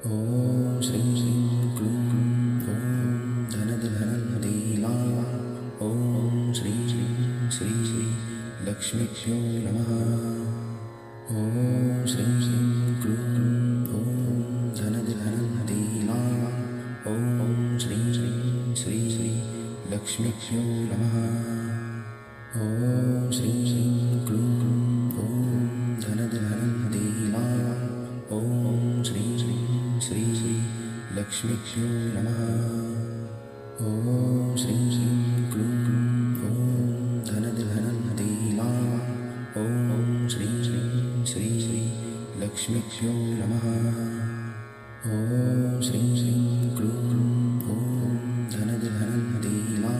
ॐ श्रीं क्लूं ॐ धनधनधीला ॐ श्रीं श्री लक्ष्मीभ्यो नमः। ॐ श्रीं क्लूं ॐ धनधनधीला ॐ श्रीं श्री लक्ष्मीभ्यो नमः। ॐ श्रीं क्लूं ॐ धनधनधीला ॐ श्रीं श्री लक्ष्मीभ्यो नमः। ॐ श्रीं क्लूं ॐ धनधनधीला ॐ श्रीं श्री लक्ष्मीभ्यो नमः। ॐ श्रीं क्लूं ॐ धनधनधीला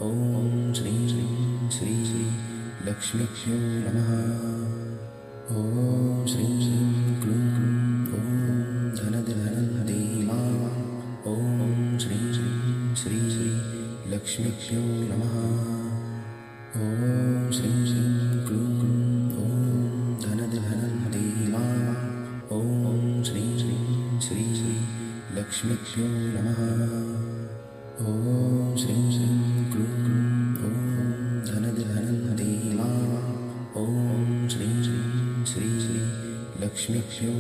ॐ श्रीं श्री लक्ष्मीभ्यो नमः। ॐ श्रीं क्लूं ॐ धनधनधीला ॐ श्रीं श्री लक्ष्मीभ्यो नमः। ॐ श्रीं क्लूं ॐ धनधनधीला ॐ श्रीं श्री लक्ष्मीभ्यो नमः। ॐ श्रीं क्लूं ॐ धनधनधीला ॐ श्रीं श्री लक्ष्मीभ्यो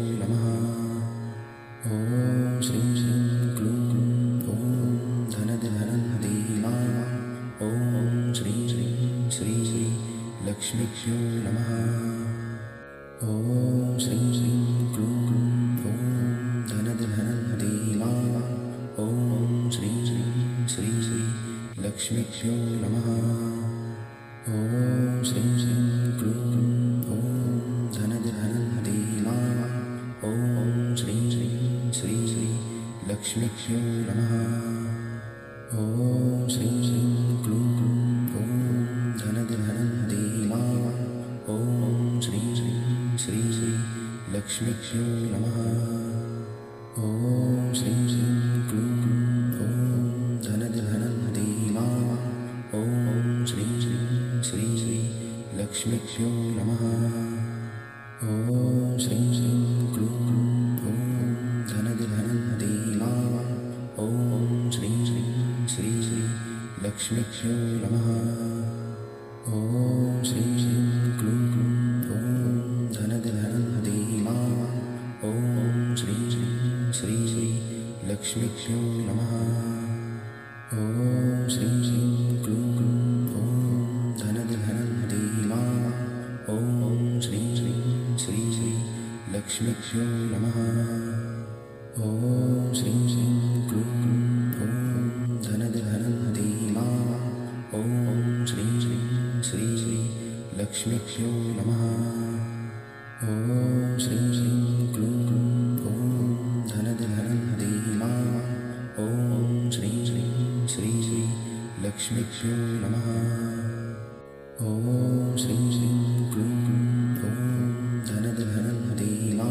नमः। ॐ श्रीं क्लूं ॐ धनधनधीला ॐ श्रीं श्री लक्ष्मीभ्यो नमः। ॐ श्रीं क्लूं ॐ धनधनधीला ॐ श्रीं श्री लक्ष्मीभ्यो नमः। ॐ श्रीं क्लूं ॐ धनधनधीला ॐ श्रीं श्री लक्ष्मीभ्यो नमः। ॐ श्रीं क्लूं ॐ धनधनधीला ॐ श्रीं श्री लक्ष्मीभ्यो नमः। ॐ श्रीं क्लूं ॐ धनधनधीला ॐ श्रीं श्री लक्ष्मीभ्यो नमः। ॐ श्रीं क्लूं ॐ धनधनधीला ॐ श्रीं श्री लक्ष्मीभ्यो नमः। ॐ श्रीं क्लूं ॐ धनधनधीला ॐ श्रीं श्री लक्ष्मीभ्यो नमः। ॐ श्रीं क्लूं ॐ धनधनधीला ॐ श्रीं श्री लक्ष्मीभ्यो नमः। ॐ श्रीं क्लूं ॐ धनधनधीला ॐ श्रीं श्री लक्ष्मीभ्यो नमः। ॐ श्रीं क्लूं ॐ धनधनधीला ॐ श्रीं श्री लक्ष्मीभ्यो नमः। ॐ श्रीं क्लूं ॐ धनधनधीला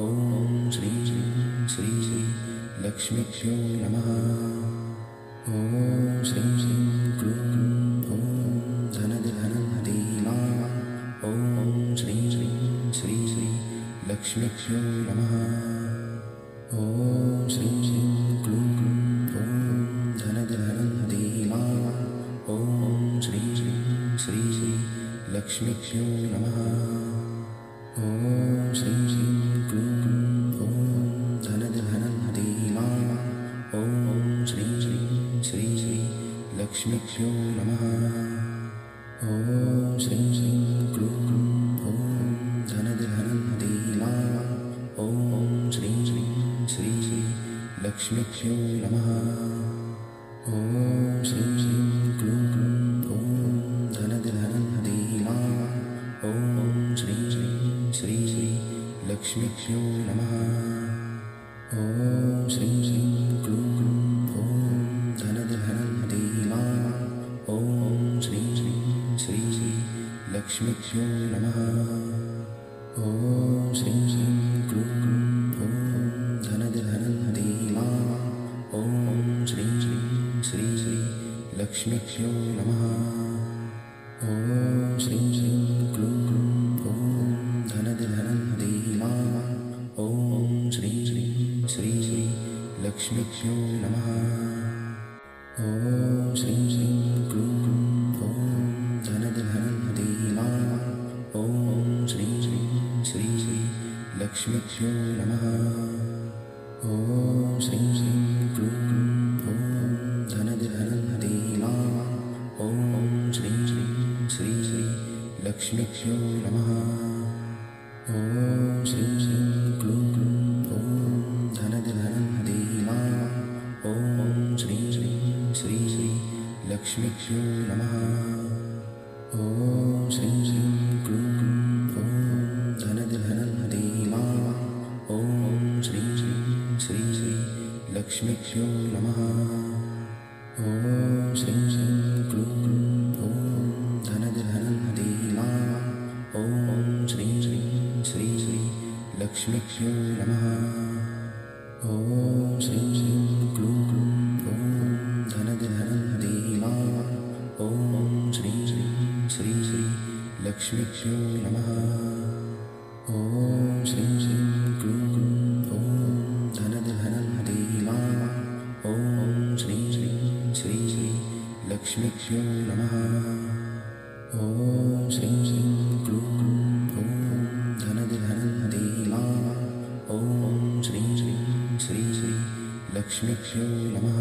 ॐ श्रीं श्री लक्ष्मीभ्यो नमः। ॐ श्रीं क्लूं ॐ धनधनधीला ॐ श्रीं श्री लक्ष्मीभ्यो नमः। ॐ श्रीं क्लूं ॐ धनधनधीला ॐ श्रीं श्री लक्ष्मीभ्यो नमः। ॐ श्रीं क्लूं ॐ धनधनधीला ॐ श्रीं श्री लक्ष्मीभ्यो नमः। ॐ श्रीं क्लूं ॐ धनधनधीला ॐ श्रीं श्री लक्ष्मीभ्यो नमः। ॐ श्रीं क्लूं ॐ धनधनधीला ॐ श्रीं श्री लक्ष्मीभ्यो नमः। ॐ श्रीं क्लूं ॐ धनधनधीला ॐ श्रीं श्री लक्ष्मीभ्यो नमः। ॐ श्रीं क्लूं ॐ धनधनधीला ॐ श्रीं श्री लक्ष्मीभ्यो नमः। ॐ श्रीं क्लूं ॐ धनधनधीला ॐ श्रीं लक्ष्मीभ्यो नमः। ॐ श्रीं श्रीं क्लूं ॐ धनधनन्दीला ॐ श्रीं श्रीं श्री लक्ष्मीभ्यो नमः। ॐ श्रीं श्रीं क्लूं ॐ धनधनन्दीला ॐ श्रीं श्रीं श्री लक्ष्मीभ्यो नमः। ॐ श्रीं श्रीं क्लूं ॐ धनधनन्दीला ॐ श्रीं श्रीं श्री लक्ष्मीभ्यो नमः। ॐ श्रीं श्रीं क्लूं ॐ धनधनन्दीला ॐ श्रीं श्रीं श्री लक्ष्मीभ्यो नमः। ॐ श्रीं श्रीं क्लूं ॐ धनधनन्दीला ॐ श्रीं श्रीं श्री लक्ष्मीभ्यो नमः। ॐ श्रीं श्रीं क्लूं ॐ धनधनन्दीला ॐ श्रीं श्रीं श्री लक्ष्मीभ्यो नमः। ॐ श्रीं श्रीं क्लूं ॐ धनधनन्दीला ॐ श्रीं श्रीं श्री लक्ष्मीभ्यो नमः। ॐ श्रीं श्रीं क्लूं ॐ धनधनन्दीला ॐ श्रीं श्रीं श्री लक्ष्मीभ्यो नमः।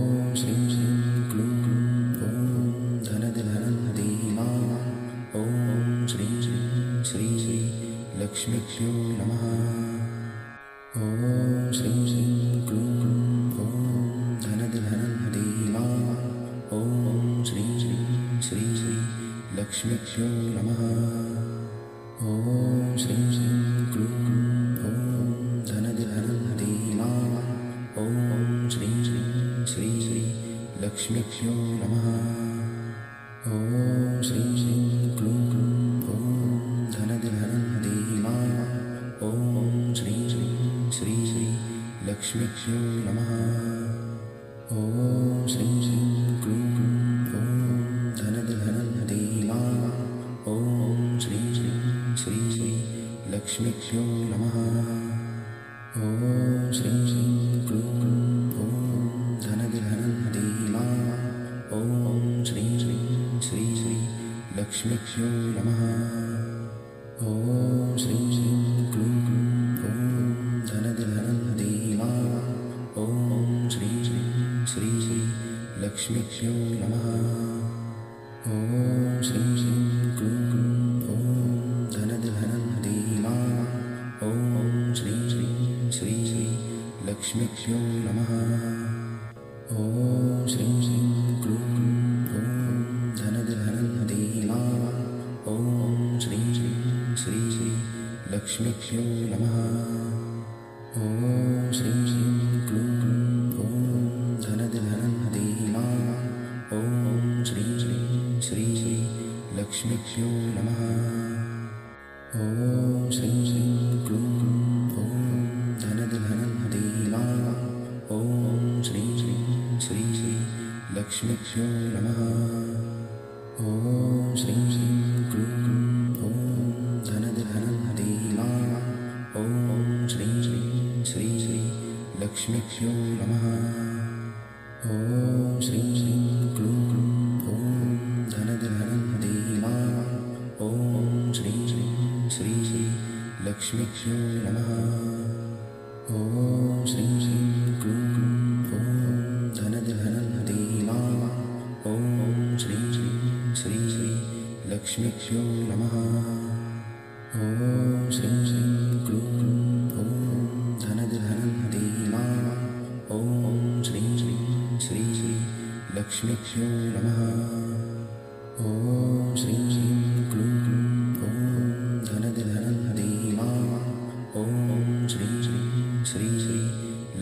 ॐ श्रीं श्रीं क्लूं ॐ धनधनन्दीला ॐ श्रीं श्रीं श्री लक्ष्मीभ्यो नमः। ॐ श्रीं श्रीं क्लूं ॐ धनधनन्दीला ॐ श्रीं श्रीं श्री लक्ष्मीभ्यो नमः। ॐ श्रीं श्रीं क्लूं ॐ धनधनन्दीला ॐ श्रीं श्रीं श्री लक्ष्मीभ्यो नमः। ॐ श्रीं श्रीं क्लूं ॐ धनधनन्दीला ॐ श्रीं श्रीं श्री लक्ष्मीभ्यो नमः। ॐ श्रीं श्रीं क्लूं ॐ धनधनन्दीला ॐ श्रीं श्रीं श्री लक्ष्मीभ्यो नमः। ॐ श्रीं श्रीं क्लूं ॐ धनधनन्दीला ॐ श्रीं श्रीं श्री लक्ष्मीभ्यो नमः। ॐ श्रीं श्रीं क्लूं ॐ धनधनन्दीला ॐ श्रीं श्रीं श्री लक्ष्मीभ्यो नमः। ॐ श्रीं श्रीं क्लूं ॐ धनधनन्दीला ॐ श्रीं श्रीं श्री लक्ष्मीभ्यो नमः। ॐ श्रीं श्रीं क्लूं ॐ धनधनन्दीला ॐ श्रीं श्रीं श्री लक्ष्मीभ्यो नमः। ॐ श्रीं श्रीं क्लूं ॐ धनधनन्दीला ॐ श्रीं श्रीं श्री लक्ष्मीभ्यो नमः। ॐ श्रीं श्रीं क्लूं ॐ धनधनन्दीला ॐ श्रीं श्रीं श्री लक्ष्मीभ्यो नमः। ॐ श्रीं श्रीं क्लूं ॐ धनधनन्दीला ॐ श्रीं श्रीं श्री लक्ष्मीभ्यो नमः। ॐ श्रीं श्रीं क्लूं ॐ धनधनन्दीला ॐ श्रीं श्रीं श्री लक्ष्मीभ्यो नमः। ॐ श्रीं श्रीं क्लूं ॐ धनधनन्दीला ॐ श्रीं श्रीं श्री लक्ष्मीभ्यो नमः। ॐ श्रीं श्रीं क्लूं ॐ धनधनन्दीला ॐ श्रीं श्रीं श्री लक्ष्मीभ्यो नमः। ॐ श्रीं श्रीं क्लूं ॐ धनधनन्दीला ॐ श्रीं श्रीं श्री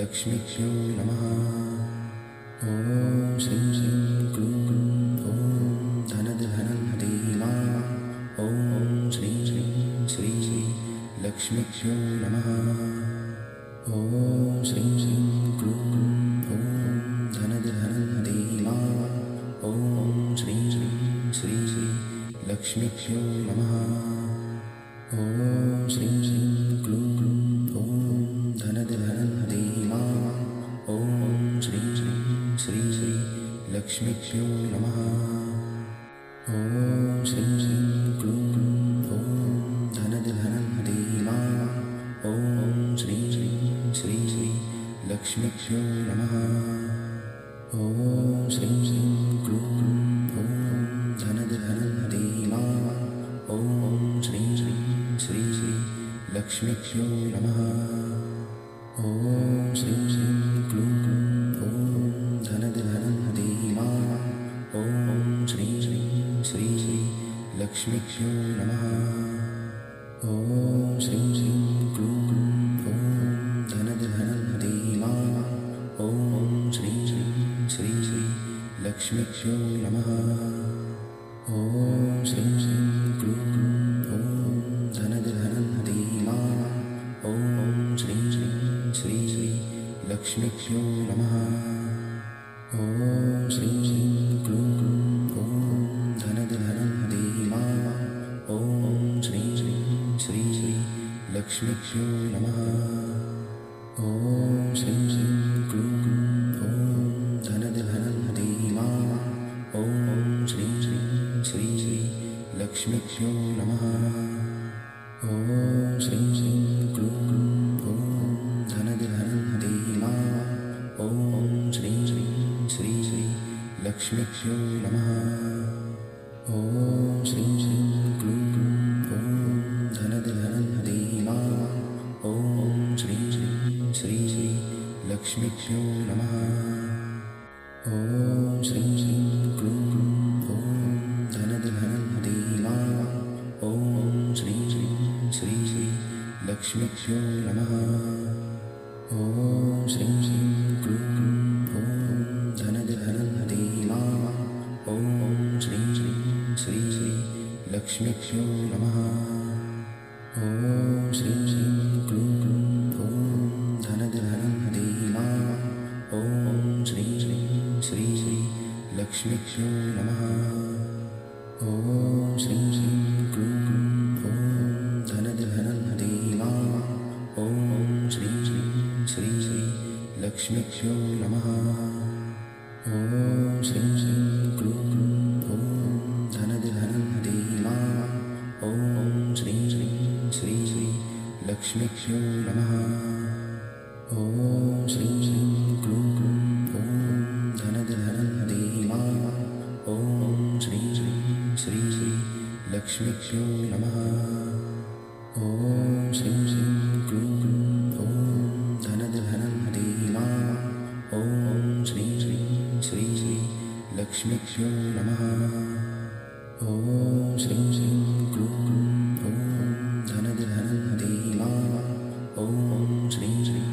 लक्ष्मीभ्यो नमः। ॐ श्रीं श्रीं क्लूं ॐ धनधनन्दीला ॐ श्रीं श्रीं श्री लक्ष्मीभ्यो नमः। ॐ श्रीं श्रीं क्लूं ॐ धनधनन्दीला ॐ श्रीं श्रीं श्री लक्ष्मीभ्यो नमः। ॐ श्रीं श्रीं क्लूं ॐ धनधनन्दीला लक्ष्मीभ्यो नमः। ॐ श्रीं क्लूं ॐ धनधनन्दीमा ॐ श्रीं श्री लक्ष्मीभ्यो नमः। ॐ श्रीं क्लूं ॐ धनधनन्दीमा ॐ श्रीं श्री लक्ष्मीभ्यो नमः। ॐ श्रीं क्लूं ॐ धनधनन्दीमा ॐ श्रीं श्री लक्ष्मीभ्यो नमः। ॐ श्रीं क्लूं ॐ धनधनन्दीमा ॐ श्रीं श्री लक्ष्मीभ्यो नमः। ॐ श्रीं क्लूं ॐ धनधनन्दीमा ॐ श्रीं श्री लक्ष्मीभ्यो नमः। ॐ श्रीं क्लूं ॐ धनधनन्दीमा ॐ श्रीं श्री लक्ष्मीभ्यो नमः। ॐ श्रीं क्लूं ॐ धनधनन्दीमा ॐ श्रीं श्री लक्ष्मीभ्यो नमः। ॐ श्रीं क्लूं ॐ धनधनन्दीमा ॐ श्रीं श्री लक्ष्मीभ्यो नमः। ॐ श्रीं क्लूं ॐ धनधनन्दीमा ॐ श्रीं श्री लक्ष्मीभ्यो नमः। ॐ श्रीं क्लूं ॐ धनधनन्दीमा ॐ श्रीं श्री लक्ष्मीभ्यो नमः। ॐ श्रीं क्लूं ॐ धनधनन्दीमा ॐ श्रीं श्री लक्ष्मीभ्यो नमः। ॐ श्रीं क्लूं ॐ धनधनन्दीमा ॐ श्रीं श्री लक्ष्मीभ्यो नमः। ॐ श्रीं क्लूं ॐ धनधनन्दीमा ॐ श्रीं श्री लक्ष्मीभ्यो नमः। ॐ श्रीं क्लूं ॐ धनधनन्दीमा ॐ श्रीं श्री लक्ष्मीभ्यो नमः। ॐ श्रीं क्लूं ॐ धनधनन्दीमा ॐ श्रीं श्री लक्ष्मीभ्यो नमः। ॐ श्रीं क्लूं ॐ धनधनन्दीमा ॐ श्रीं श्री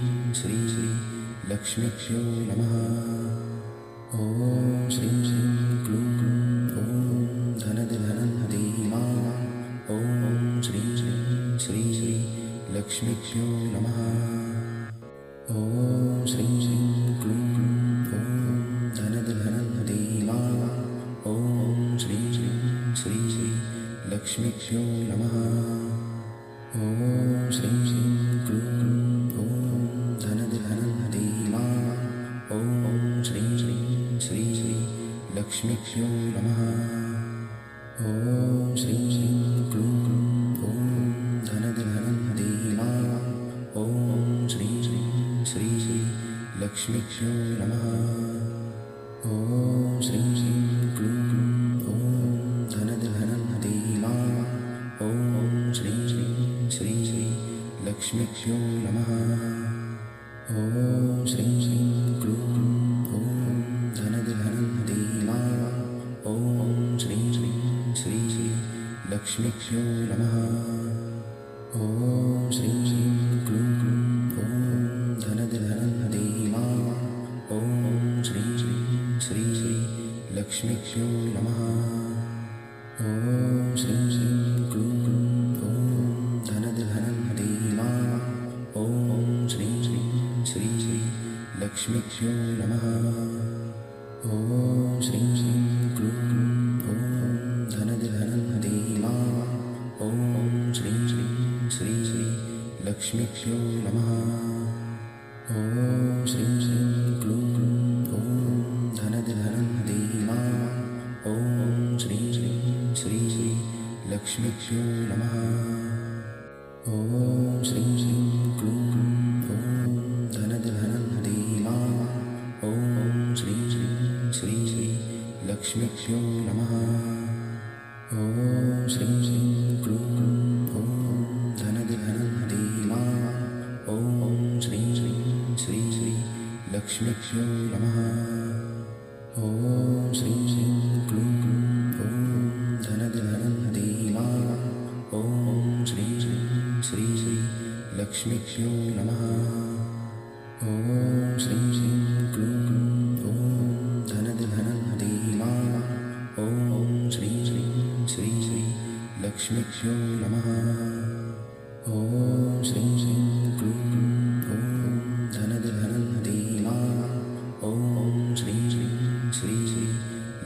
लक्ष्मीभ्यो नमः। ॐ श्रीं क्लूं ॐ धनधनन्दीमा ॐ श्रीं श्री लक्ष्मीभ्यो नमः। ॐ श्रीं क्लूं ॐ धनधनन्दीमा ॐ श्रीं श्री लक्ष्मीभ्यो नमः। ॐ श्रीं क्लूं ॐ धनधनन्दीमा ॐ श्रीं श्री लक्ष्मीभ्यो नमः। ॐ श्रीं क्लूं ॐ धनधनन्दीमा ॐ श्रीं श्री लक्ष्मीभ्यो नमः। ॐ श्रीं क्लूं ॐ धनधनन्दीमा ॐ श्रीं श्री लक्ष्मीभ्यो नमः। ॐ श्रीं क्लूं ॐ धनधनन्दीमा ॐ श्रीं श्री लक्ष्मीभ्यो नमः। ॐ श्रीं क्लूं ॐ धनधनन्दीमा ॐ श्रीं श्री लक्ष्मीभ्यो नमः। ॐ श्रीं क्लूं ॐ धनधनन्दीमा ॐ श्रीं श्री लक्ष्मीभ्यो नमः। ॐ श्रीं क्लूं ॐ धनधनन्दीमा ॐ श्रीं श्री लक्ष्मीभ्यो नमः। ॐ श्रीं क्लूं ॐ धनधनन्दीमा ॐ श्रीं श्री लक्ष्मीभ्यो नमः। ॐ श्रीं क्लूं ॐ धनधनन्दीमा लक्ष्मीभ्यो नमः। ॐ श्रीं क्लीं ॐ धनधनन्ती मां ॐ श्रीं लक्ष्मीभ्यो नमः। ॐ श्रीं क्लीं ॐ धनधनन्ती मां ॐ श्रीं लक्ष्मीभ्यो नमः। ॐ श्रीं क्लीं ॐ धनधनन्ती मां ॐ श्रीं लक्ष्मीभ्यो नमः। ॐ श्रीं क्लीं ॐ धनधनन्ती मां ॐ श्रीं लक्ष्मीभ्यो नमः। ॐ श्रीं क्लीं ॐ धनधनन्ती मां ॐ श्रीं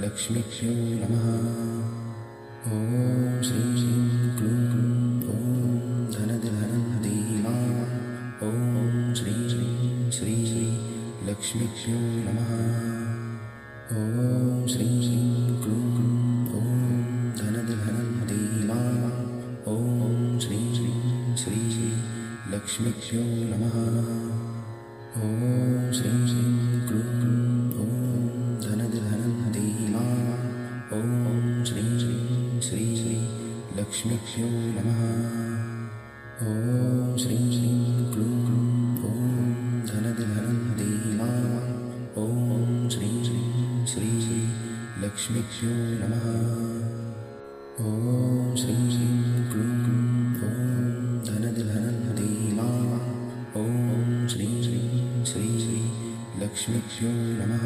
लक्ष्मीभ्यो नमः। ॐ श्रीं क्लीं ॐ धनधनन्ती मां ॐ श्रीं लक्ष्मीभ्यो नमः। ॐ श्रीं क्लीं ॐ धनधनन्ती मां ॐ श्रीं लक्ष्मीभ्यो नमः। ॐ श्रीं क्लीं ॐ धनधनन्ती मां ॐ श्रीं लक्ष्मीभ्यो नमः। ॐ श्रीं क्लीं ॐ धनधनन्ती मां ॐ श्रीं लक्ष्मीभ्यो नमः। ॐ श्रीं क्लीं ॐ धनधनन्ती मां ॐ श्रीं लक्ष्मीभ्यो नमः।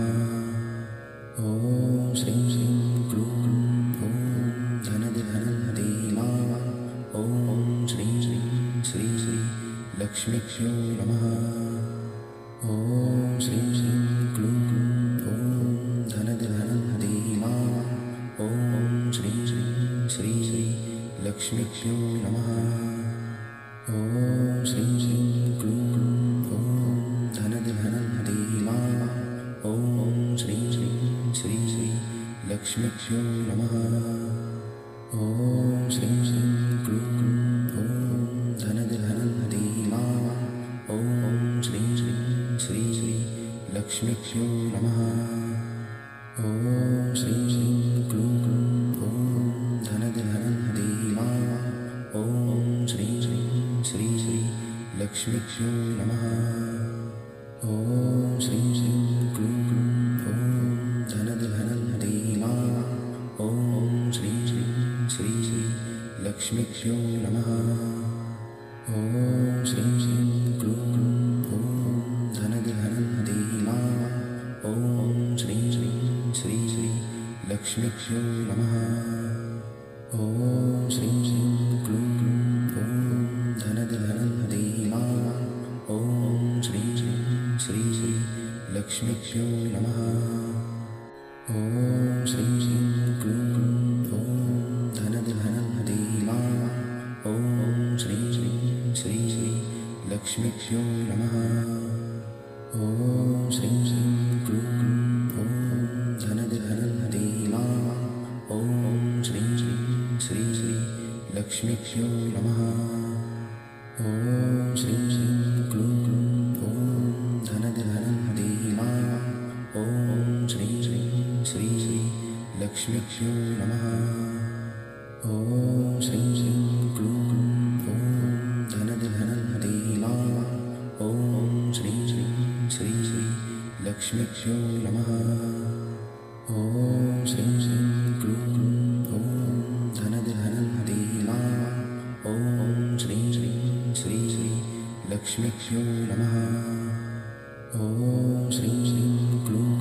ॐ श्रीं क्लीं ॐ धनधनन्ती मां ॐ श्रीं लक्ष्मीभ्यो नमः। ॐ श्रीं क्लीं ॐ धनधनन्ती मां ॐ श्रीं लक्ष्मीभ्यो नमः। ॐ श्रीं क्लीं ॐ धनधनन्ती मां ॐ श्रीं लक्ष्मीभ्यो नमः। ॐ श्रीं क्लीं ॐ धनधनन्ती मां ॐ श्रीं लक्ष्मीभ्यो नमः। ॐ श्रीं क्लीं ॐ धनधनन्ती मां ॐ श्रीं लक्ष्मीभ्यो नमः। ॐ श्रीं क्लीं ॐ धनधनन्ती मां ॐ श्रीं लक्ष्मीभ्यो नमः। ॐ श्रीं क्लीं ॐ धनधनन्ती मां ॐ श्रीं लक्ष्मीभ्यो नमः। ॐ श्रीं क्लीं ॐ धनधनन्ती मां ॐ श्रीं लक्ष्मीभ्यो नमः। ॐ श्रीं क्लीं ॐ धनधनन्ती मां ॐ श्रीं लक्ष्मीभ्यो नमः। ॐ श्रीं क्लीं ॐ धनधनन्ती मां ॐ श्रीं लक्ष्मीभ्यो नमः। ॐ श्रीं क्लीं ॐ धनधनन्ती मां ॐ श्रीं लक्ष्मीभ्यो नमः। ॐ श्रीं क्लीं ॐ धनधनन्ती मां ॐ श्रीं लक्ष्मीभ्यो नमः। ॐ श्रीं क्लीं ॐ धनधनन्ती मां ॐ श्रीं लक्ष्मीभ्यो नमः। ॐ श्रीं क्लीं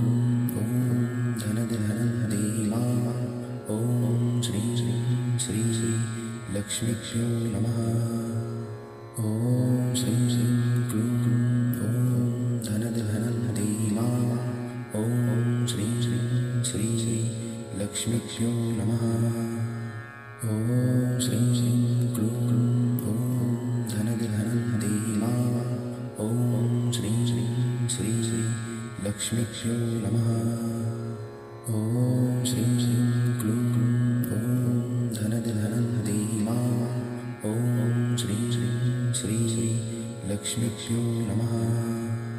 ॐ धनधनन्ती मां ॐ श्रीं लक्ष्मीभ्यो नमः। ॐ श्रीं क्लीं ॐ धनधनन्ती मां ॐ श्रीं लक्ष्मीभ्यो नमः। ॐ श्रीं क्लीं ॐ धनधनन्ती मां ॐ श्रीं लक्ष्मीभ्यो नमः। ॐ श्रीं क्लीं ॐ धनधनन्ती लक्ष्मीभ्यो नमः